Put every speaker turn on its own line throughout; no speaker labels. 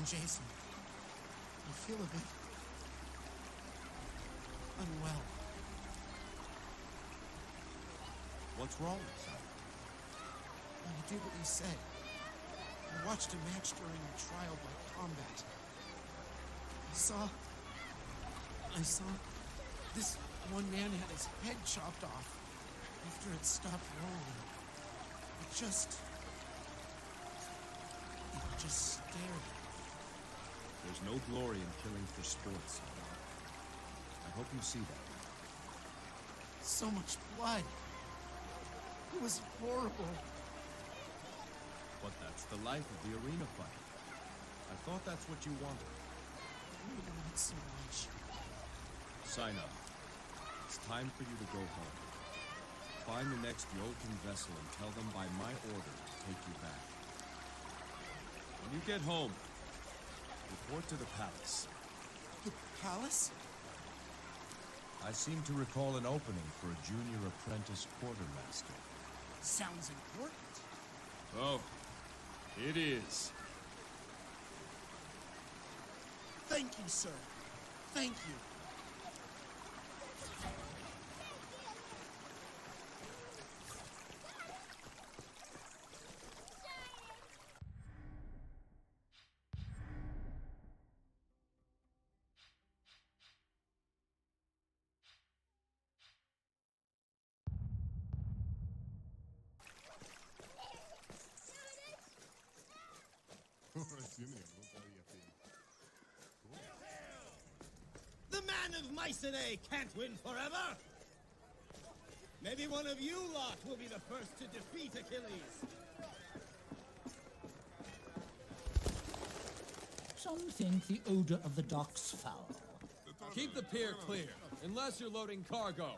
Jason. I feel a bit unwell.
What's wrong, son?
I did what he said. I watched a match during a trial by combat. I saw this one man had his head chopped off after it stopped rolling. It just stared.
There's no glory in killing for sport, son. I hope you see that.
So much blood. It was horrible.
But that's the life of the arena fight. I thought that's what you wanted.
Not so much.
Sign up. It's time for you to go home. Find the next Jotun vessel and tell them by my order to take you back. When you get home, report to the palace.
The palace?
I seem to recall an opening for a junior apprentice quartermaster.
Sounds important.
Oh, it is.
Thank you, sir. Thank you.
The man of Mycenae can't win forever! Maybe one of you lot will be the first to defeat Achilles.
Some think the odor of the docks foul.
Keep the pier clear, unless you're loading cargo.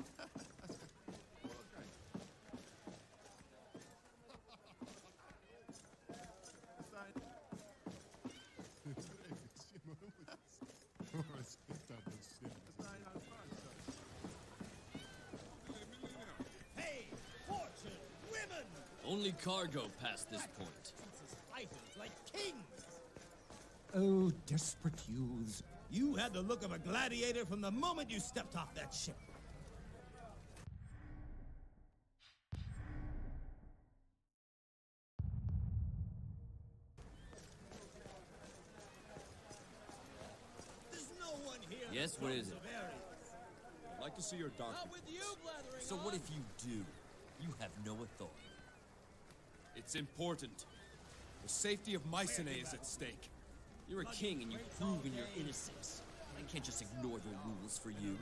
Hey, fortune, women!
Only cargo past this point.
Fighters like kings!
Oh, desperate youths.
You had the look of a gladiator from the moment you stepped off that ship. There's no one here.
Yes, what is it?
I'd like to see your doctor.
Not with you blathering
So
on.
what if you do? You have no authority.
It's important. The safety of Mycenae is at stake.
You're a king and you've proven your innocence. I can't just ignore the rules for you.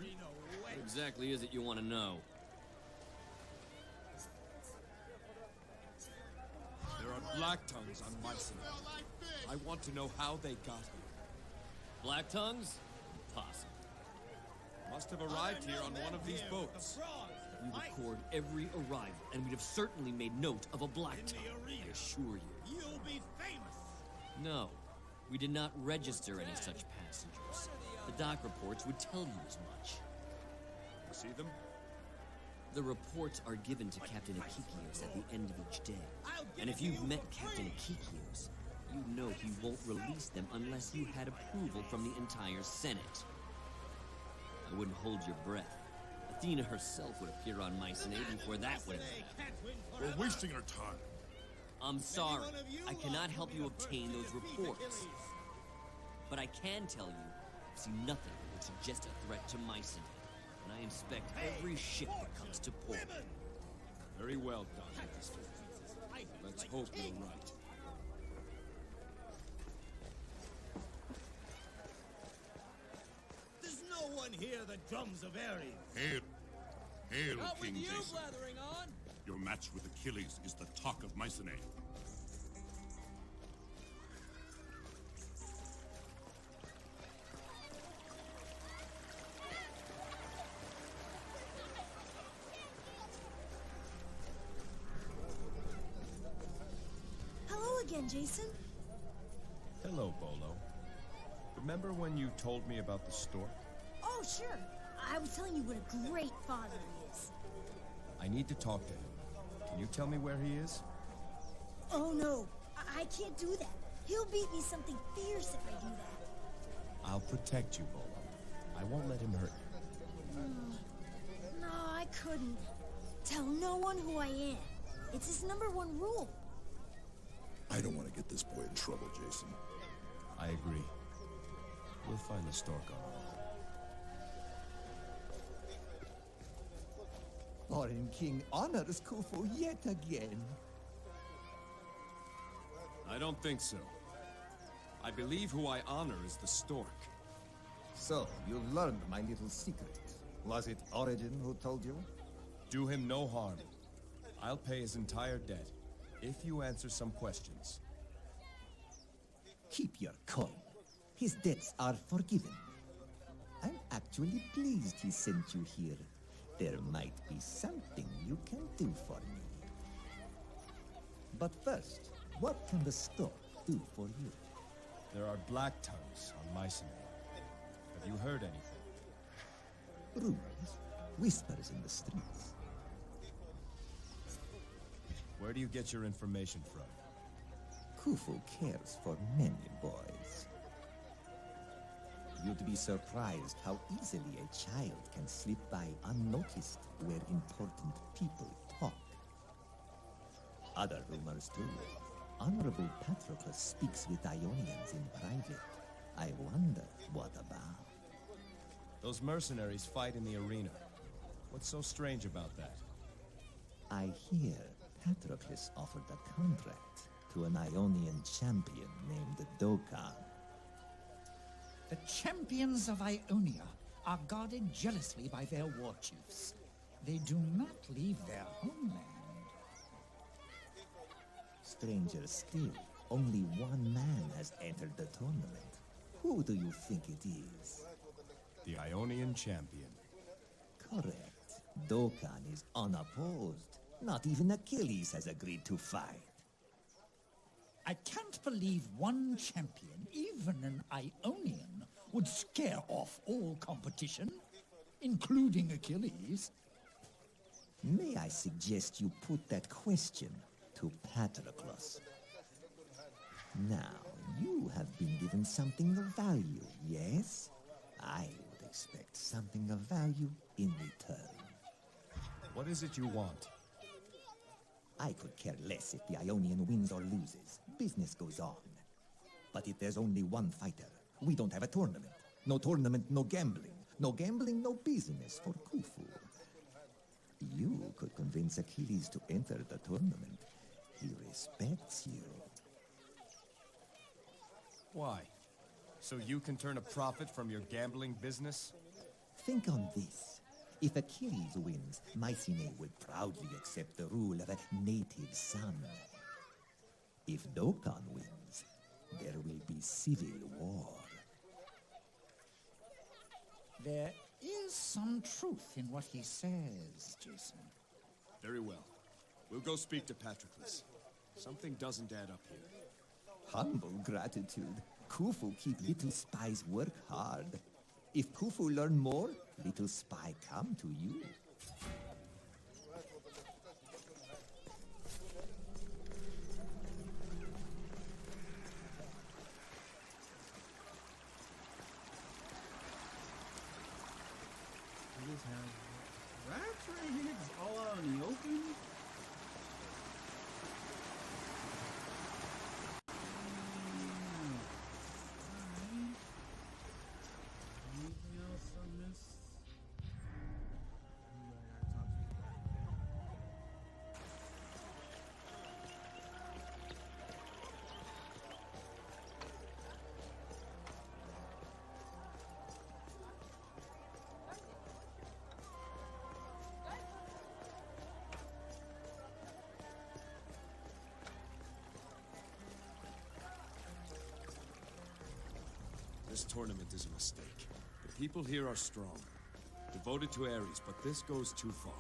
What exactly is it you want to know?
There are black tongues on Mycenae. I want to know how they got here.
Black tongues? Impossible.
Must have arrived here on one of these boats.
We record every arrival, and we'd have certainly made note of a black
In the
tongue,
arena.
I assure you.
You'll be famous!
No, we did not register any such passengers. The dock reports would tell you as much.
You see them?
The reports are given to Captain Achilles at the end of each day. And if you've met Captain Achilles, you know he won't release them unless you had approval from the entire Senate. I wouldn't hold your breath. Athena herself would appear on Mycenae before that would have happened.
We're wasting our time.
I'm sorry, I cannot help you obtain those reports. But I can tell you, I've seen nothing that would suggest a threat to Mycenae, and I inspect every ship that comes to port.
Very well done. Let's hope you're right.
There's no one here that drums of Ares.
Hail! Hail,
Not with
King
you
Jason.
blathering on!
Your match with Achilles is the talk of Mycenae.
Hello again, Jason.
Hello, Bolo. Remember when you told me about the stork?
Oh, sure. I was telling you what a great father he is.
I need to talk to him. Can you tell me where he is?
Oh, no. I can't do that. He'll beat me something fierce if I do that.
I'll protect you, Bolo. I won't let him hurt you.
No, I couldn't. Tell no one who I am. It's his #1 rule.
I don't want to get this boy in trouble, Jason.
I agree. We'll find the Stork on our own.
Foreign king honors Khufu yet again.
I don't think so. I believe who I honor is the Stork.
So, you've learned my little secret. Was it Origin who told you?
Do him no harm. I'll pay his entire debt, if you answer some questions.
Keep your coin. His debts are forgiven. I'm actually pleased he sent you here. There might be something you can do for me. But first, what can the Stork do for you?
There are black tongues on Mycenae. Have you heard anything?
Rumors, whispers in the streets.
Where do you get your information from?
Khufu cares for many boys. You'd be surprised how easily a child can slip by unnoticed where important people talk. Other rumors too. Honorable Patroclus speaks with Ionians in private. I wonder what about.
Those mercenaries fight in the arena. What's so strange about that?
I hear Patroclus offered a contract to an Ionian champion named Dokkan.
The champions of Ionia are guarded jealously by their war chiefs. They do not leave their homeland.
Stranger still, only one man has entered the tournament. Who do you think it is?
The Ionian champion.
Correct. Dokkan is unopposed. Not even Achilles has agreed to fight.
I can't believe one champion, even an Ionian, would scare off all competition, including Achilles.
May I suggest you put that question to Patroclus? Now, you have been given something of value, yes? I would expect something of value in return.
What is it you want?
I could care less if the Ionian wins or loses. Business goes on. But if there's only one fighter, we don't have a tournament. No tournament, no gambling. No gambling, no business for Khufu. You could convince Achilles to enter the tournament. He respects you.
Why? So you can turn a profit from your gambling business?
Think on this. If Achilles wins, Mycenae would proudly accept the rule of a native son. If Dokkan wins, there will be civil war.
There is some truth in what he says, Jason.
Very well. We'll go speak to Patroclus. Something doesn't add up here.
Humble gratitude. Khufu keep little spies work hard. If Khufu learn more, little spy come to you.
We just have rats right here, just all out in the open. Anything else I missed?
This tournament is a mistake. The people here are strong, devoted to Ares, but this goes too far.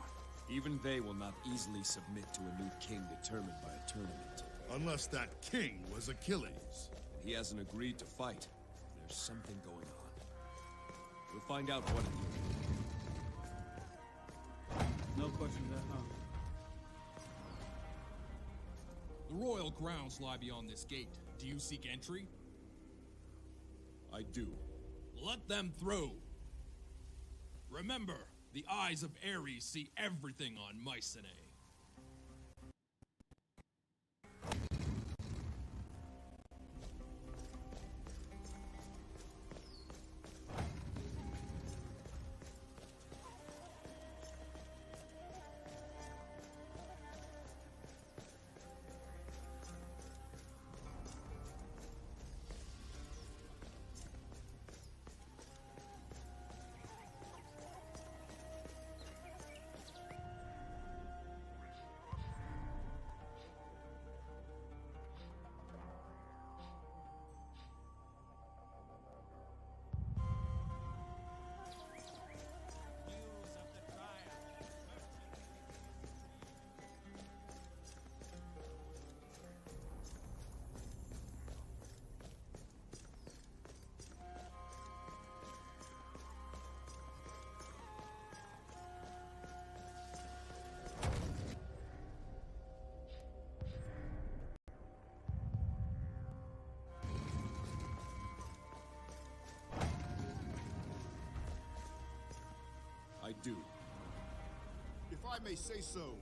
Even they will not easily submit to a new king determined by a tournament.
Unless that king was Achilles.
He hasn't agreed to fight. There's something going on. We'll find out what it is.
No questions at all.
royal grounds lie beyond this gate. Do you seek entry?
I do.
Let them through. Remember, the eyes of Ares see everything on Mycenae.
I do.
If I may say so.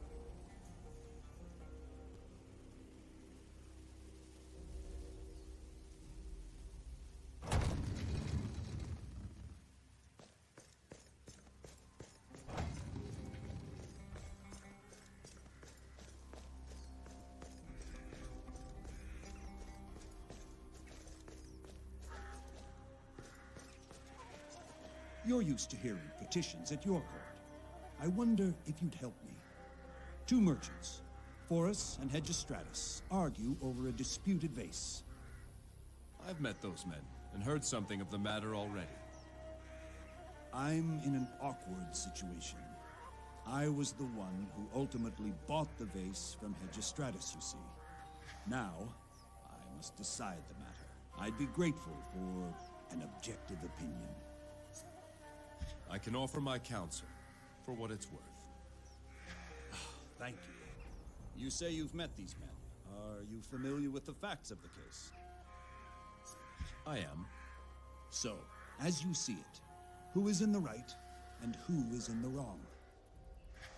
You're used to hearing petitions at your court. I wonder if you'd help me. Two merchants, Forus and Hegestratus, argue over a disputed vase.
I've met those men and heard something of the matter already.
I'm in an awkward situation. I was the one who ultimately bought the vase from Hegestratus, you see. Now, I must decide the matter. I'd be grateful for an objective opinion.
I can offer my counsel, for what it's worth.
Thank you. You say you've met these men. Are you familiar with the facts of the case?
I am.
So, as you see it, who is in the right and who is in the wrong?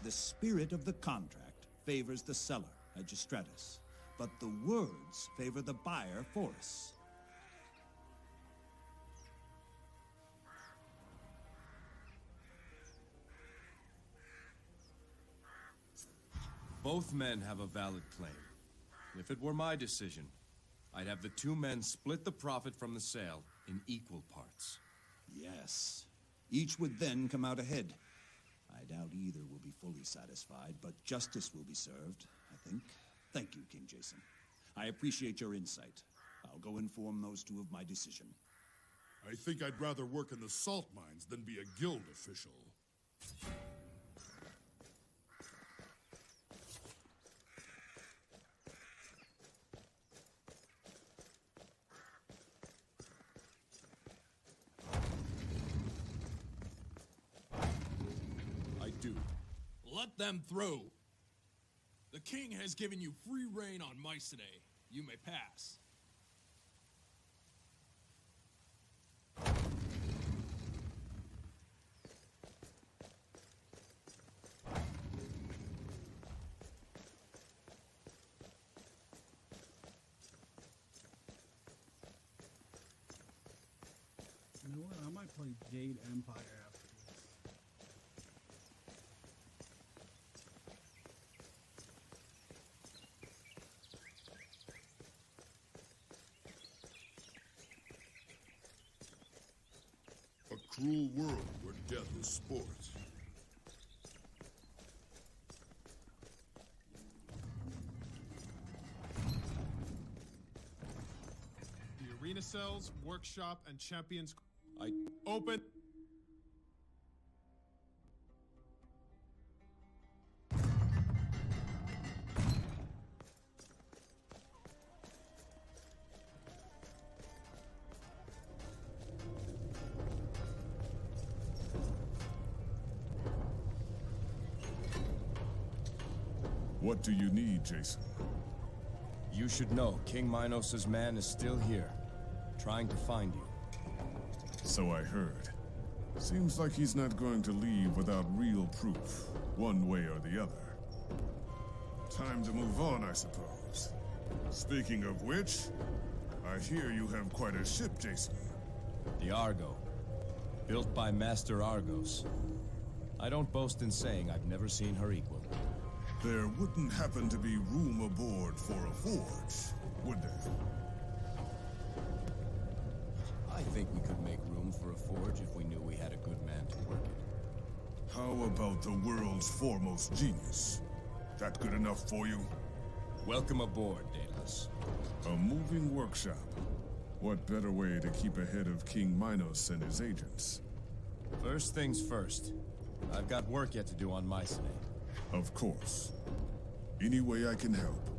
The spirit of the contract favors the seller, Hegestratus, but the words favor the buyer, Forus.
Both men have a valid claim. If it were my decision, I'd have the two men split the profit from the sale in equal parts.
Yes. Each would then come out ahead. I doubt either will be fully satisfied, but justice will be served, I think. Thank you, King Jason. I appreciate your insight. I'll go inform those two of my decision.
I think I'd rather work in the salt mines than be a guild official.
Let them through. The king has given you free reign on Mycenae. You may pass.
You know what? I might play Jade Empire after this.
A cruel world where death is sport.
The arena cells, workshop, and champions.
I
open.
What do you need, Jason?
You should know, King Minos' man is still here, trying to find you.
So I heard. Seems like he's not going to leave without real proof, one way or the other. Time to move on, I suppose. Speaking of which, I hear you have quite a ship, Jason.
The Argo. Built by Master Argos. I don't boast in saying I've never seen her equal.
There wouldn't happen to be room aboard for a forge, would there?
I think we could make room for a forge if we knew we had a good man to work it.
How about the world's foremost genius? That good enough for you?
Welcome aboard, Daedalus.
A moving workshop. What better way to keep ahead of King Minos and his agents?
First things first. I've got work yet to do on Mycenae.
Of course. Any way I can help.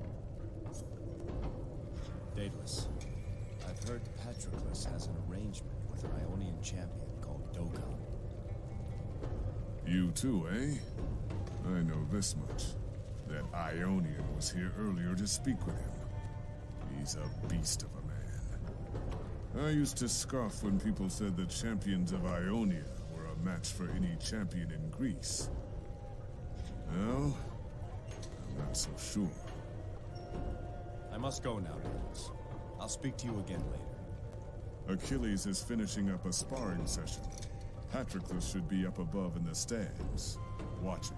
Daedalus, I've heard Patroclus has an arrangement with an Ionian champion called Dokkan.
You too, eh? I know this much. That Ionian was here earlier to speak with him. He's a beast of a man. I used to scoff when people said the champions of Ionia were a match for any champion in Greece. Well, I'm not so sure.
I must go now, Daedalus. I'll speak to you again later.
Achilles is finishing up a sparring session. Patroclus should be up above in the stands, watching.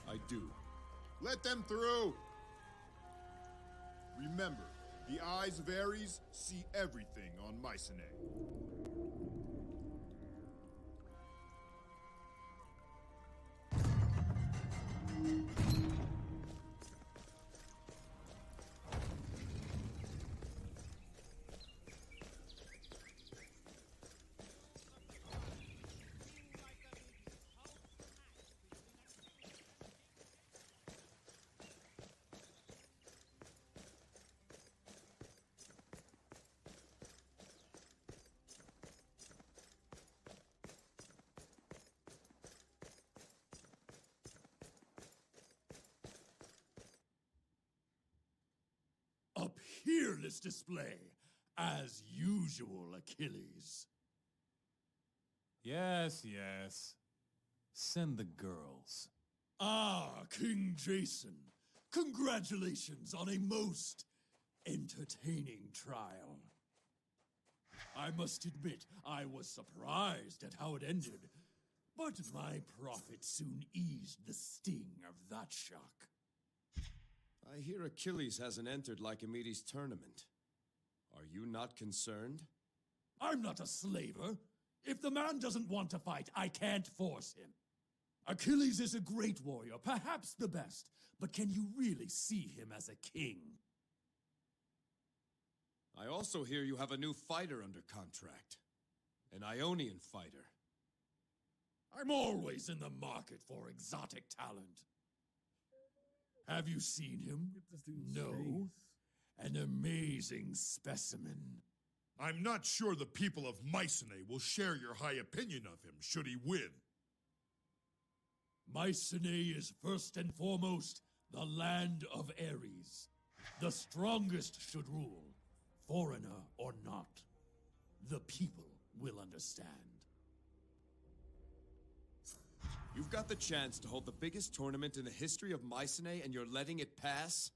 I do.
Let them through! Remember, the eyes of Ares see everything on Mycenae.
A peerless display, as usual, Achilles.
Yes, yes. Send the girls.
Ah, King Jason. Congratulations on a most entertaining trial. I must admit, I was surprised at how it ended, but my prophet soon eased the sting of that shock.
I hear Achilles hasn't entered Lycomedes' tournament. Are you not concerned?
I'm not a slaver. If the man doesn't want to fight, I can't force him. Achilles is a great warrior, perhaps the best, but can you really see him as a king?
I also hear you have a new fighter under contract. An Ionian fighter.
I'm always in the market for exotic talent. Have you seen him? No. An amazing specimen.
I'm not sure the people of Mycenae will share your high opinion of him, should he win.
Mycenae is first and foremost the land of Ares. The strongest should rule, foreigner or not. The people will understand.
You've got the chance to hold the biggest tournament in the history of Mycenae and you're letting it pass?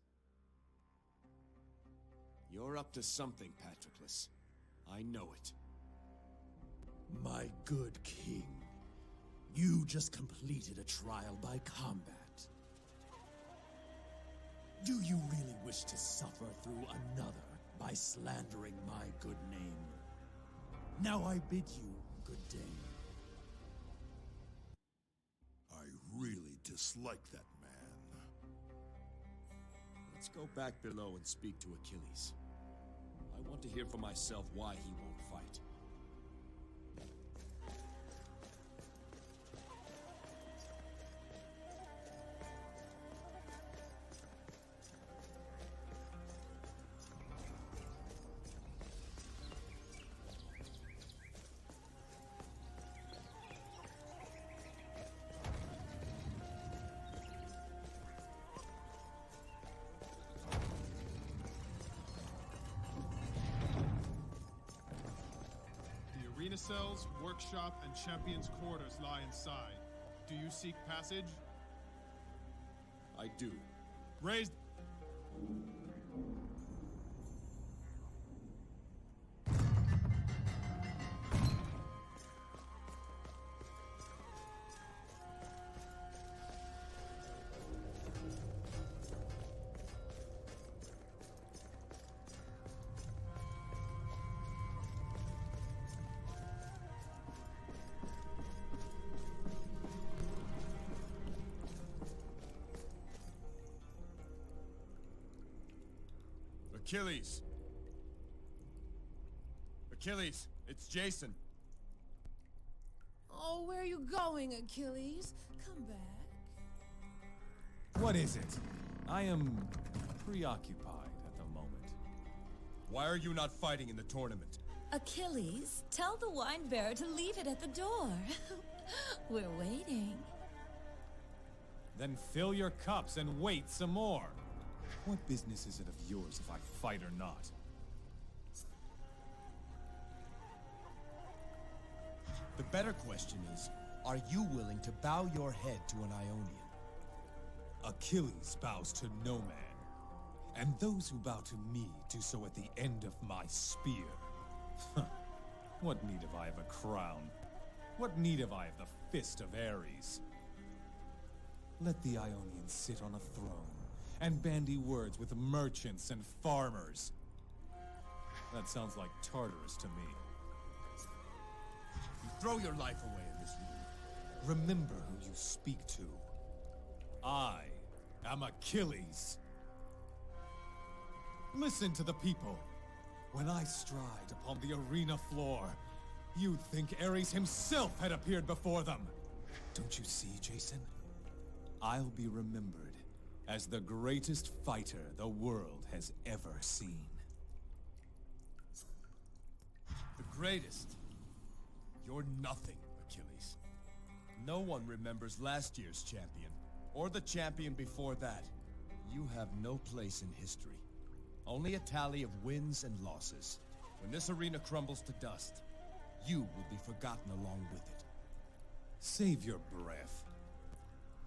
You're up to something, Patroclus. I know it.
My good king, you just completed a trial by combat. Do you really wish to suffer through another by slandering my good name? Now I bid you good day.
I really dislike that man.
Let's go back below and speak to Achilles. I want to hear for myself why he won't fight.
Arena cells, workshop, and champions' quarters lie inside. Do you seek passage?
I do.
Raise...
Achilles! Achilles, it's Jason.
Oh, where are you going, Achilles? Come back.
What is it? I am preoccupied at the moment.
Why are you not fighting in the tournament?
Achilles, tell the wine bearer to leave it at the door. We're waiting.
Then fill your cups and wait some more. What business is it of yours if I fight or not?
The better question is, are you willing to bow your head to an Ionian?
Achilles bows to no man, and those who bow to me do so at the end of my spear. What need have I of a crown? What need have I of the fist of Ares? Let the Ionians sit on a throne and bandy words with merchants and farmers. That sounds like Tartarus to me.
You throw your life away in this room.
Remember who you speak to. I am Achilles. Listen to the people. When I stride upon the arena floor, you'd think Ares himself had appeared before them. Don't you see, Jason? I'll be remembered as the greatest fighter the world has ever seen.
The greatest? You're nothing, Achilles. No one remembers last year's champion, or the champion before that. You have no place in history. Only a tally of wins and losses. When this arena crumbles to dust, you will be forgotten along with it.
Save your breath.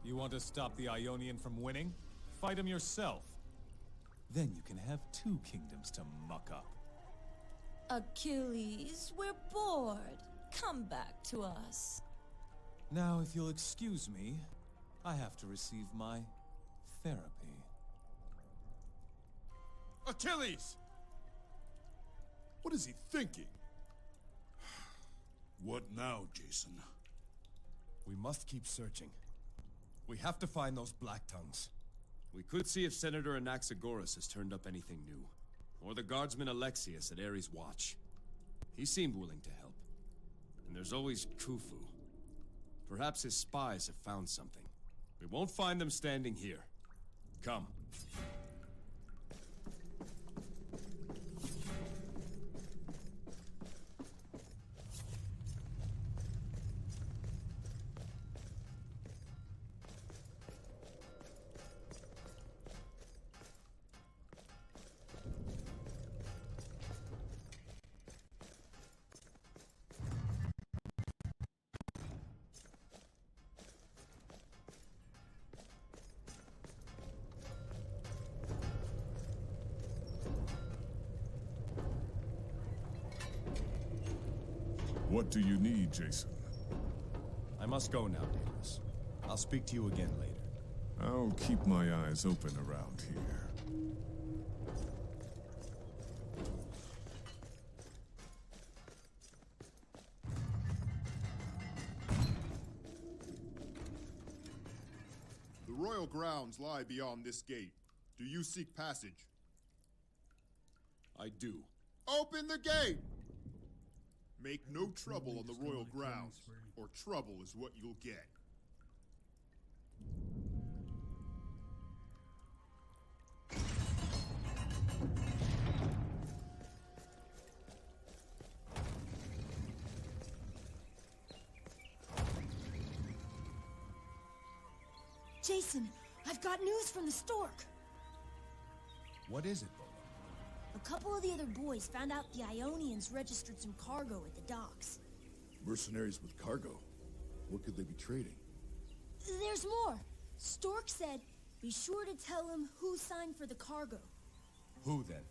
You want to stop the Ionian from winning? Fight him yourself. Then you can have 2 kingdoms to muck up.
Achilles, we're bored. Come back to us.
Now, if you'll excuse me, I have to receive my therapy.
Achilles!
What is he thinking? What now, Jason?
We must keep searching. We have to find those Black Tongues. We could see if Senator Anaxagoras has turned up anything new. Or the guardsman Alexius at Ares' watch. He seemed willing to help. And there's always Khufu. Perhaps his spies have found something. We won't find them standing here. Come.
What do you need, Jason?
I must go now, Daedalus. I'll speak to you again later.
I'll keep my eyes open around here.
The royal grounds lie beyond this gate. Do you seek passage?
I do.
Open the gate! Make no trouble on the royal grounds, or trouble is what you'll get.
Jason, I've got news from the Stork.
What is it, Bolo?
A couple of the other boys found out the Ionians registered some cargo at the docks.
Mercenaries with cargo? What could they be trading?
There's more. Stork said, be sure to tell him who signed for the cargo.
Who then?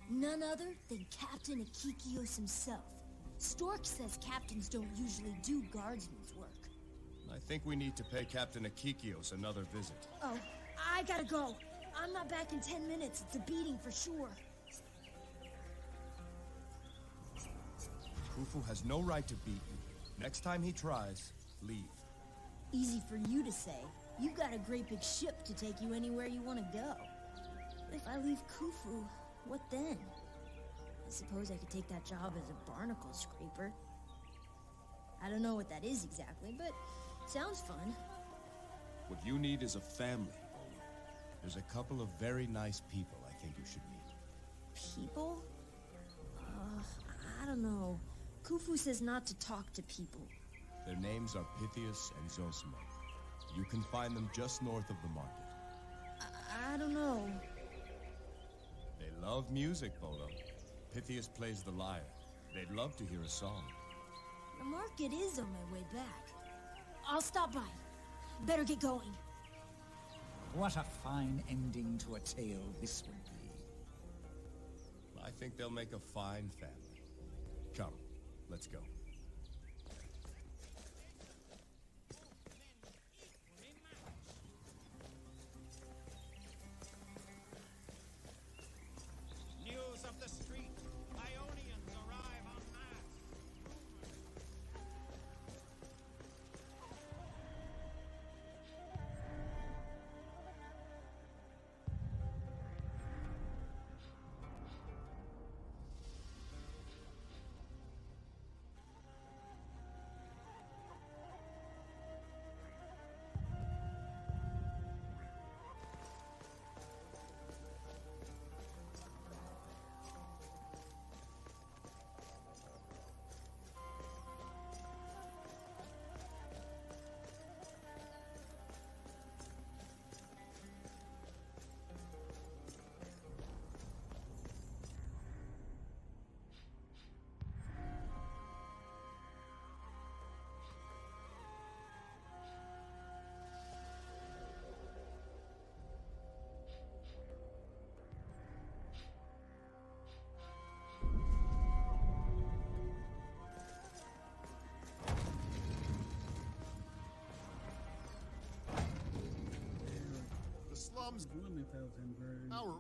None other than Captain Achilles himself. Stork says captains don't usually do guardsmen's work.
I think we need to pay Captain Achilles another visit.
Oh, I gotta go. I'm not back in 10 minutes. It's a beating for sure.
Khufu has no right to beat you. Next time he tries, leave.
Easy for you to say. You've got a great big ship to take you anywhere you want to go. But if I leave Khufu, what then? I suppose I could take that job as a barnacle scraper. I don't know what that is exactly, but sounds fun.
What you need is a family.
There's a couple of very nice people I think you should meet.
People? I don't know. Khufu says not to talk to people.
Their names are Pythias and Zosimo. You can find them just north of the market.
I don't know.
They love music, Bolo. Pythias plays the lyre. They'd love to hear a song.
The market is on my way back. I'll stop by. Better get going.
What a fine ending to a tale this would be.
I think they'll make a fine family. Come, let's go.
News of the street. Ionians arrive en masse.
Slums. Our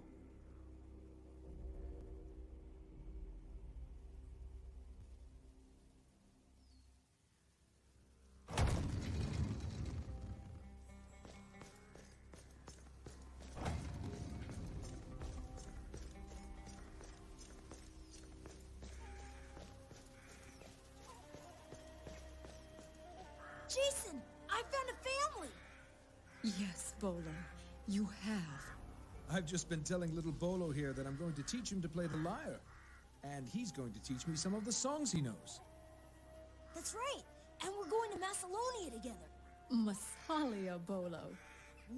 Jason, I found a family!
Yes, Bolo, you have.
I've just been telling little Bolo here that I'm going to teach him to play the lyre. And he's going to teach me some of the songs he knows.
That's right, and we're going to Macedonia together.
Massalia, Bolo.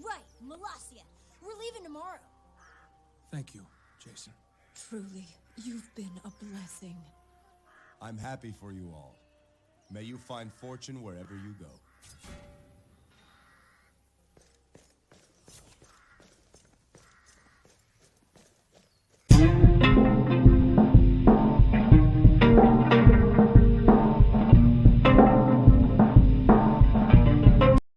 Right, Malasia. We're leaving tomorrow.
Thank you, Jason.
Truly, you've been a blessing.
I'm happy for you all. May you find fortune wherever you go.